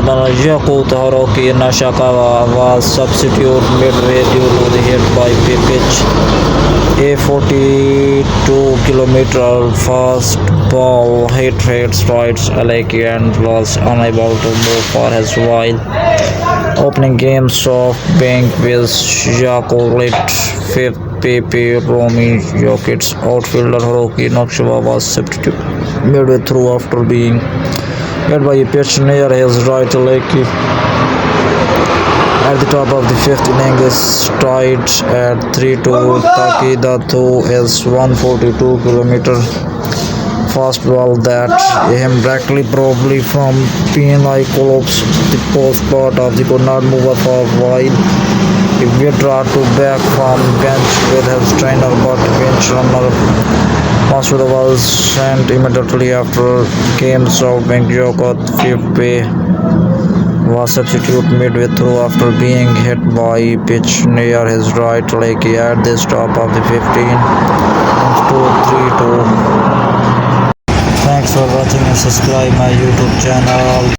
Yakuto Haruki Nishikawa was substituted midway due to the hit by pitch. A 42-kilometer fast ball hit straight Aleki and was unable to move for his while. Opening game saw being with Yakulit fifth PP Romi Jokic's outfielder Haruki Nishikawa was substituted midway through after being hit by a pitch near his right leg. At the top of the fifth inning, is tied at 3-2. Takeda threw his 142-kilometer fastball that him directly probably from PNI collapse. The post part of the could not move up for a while. He withdrew to back from bench with his trainer, but bench runner Masuda was sent immediately after game. So Bengyoko Fipe was substituted midway through after being hit by a pitch near his right leg at the stop of the 15. 2-3-2. Thanks for watching and subscribe my YouTube channel.